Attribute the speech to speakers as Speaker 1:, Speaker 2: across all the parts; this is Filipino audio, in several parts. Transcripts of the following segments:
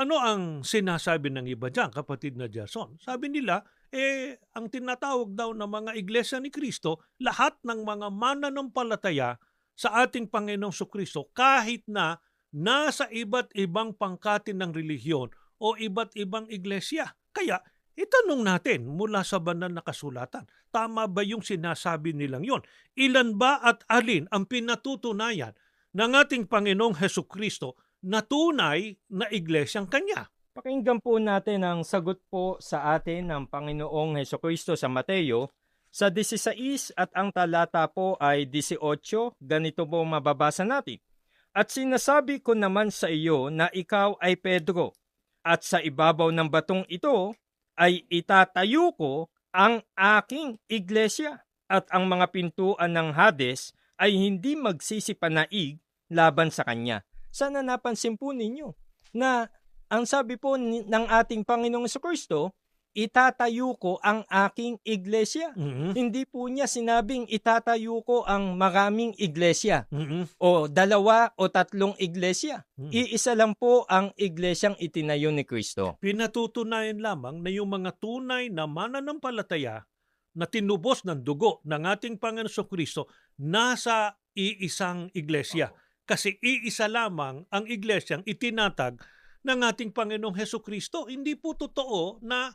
Speaker 1: Ano ang sinasabi ng iba diyan, kapatid na Jason? Sabi nila, ang tinatawag daw na mga iglesia ni Kristo, lahat ng mga mananampalataya sa ating Panginoong Kristo kahit na nasa iba't ibang pangkatin ng relihiyon o iba't ibang iglesia. Kaya itanong natin mula sa banal na kasulatan, tama ba yung sinasabi nilang yon? Ilan ba at alin ang pinatutunayan ng ating Panginoong Kristo na tunay na iglesyang Kanya?
Speaker 2: Pakinggan po natin ang sagot po sa atin ng Panginoong Hesukristo sa Mateo sa 16 at ang talata po ay 18. Ganito po mababasa natin. At sinasabi ko naman sa iyo na ikaw ay Pedro, at sa ibabaw ng batong ito ay itatayo ko ang aking iglesia, at ang mga pintuan ng Hades ay hindi magsisipanaig laban sa kanya. Sana napansin po ninyo na ang sabi po ng ating Panginoong Kristo, itatayo ko ang aking iglesia.
Speaker 1: Mhm.
Speaker 2: Hindi po niya sinabing itatayo ko ang maraming iglesia
Speaker 1: Mhm.
Speaker 2: o 2 o 3 iglesia.
Speaker 1: Mhm.
Speaker 2: Iisa lang po ang iglesyang itinayo ni Kristo.
Speaker 1: Pinatutunayan lamang na yung mga tunay na mananampalataya na tinubos ng dugo ng ating Panginoong Kristo nasa iisang iglesia. Kasi iisa lamang ang iglesyang itinatag ng ating Panginoong Kristo. Hindi po totoo na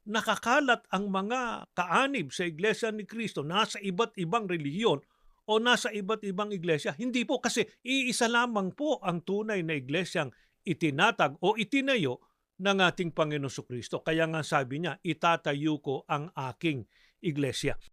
Speaker 1: nakakalat ang mga kaanib sa iglesia ni Kristo nasa iba't ibang relihiyon o nasa iba't ibang iglesia. Hindi po, kasi iisa lamang po ang tunay na iglesyang itinatag o itinayo ng ating Panginoong Kristo. Kaya nga sabi niya, itatayo ko ang aking iglesia.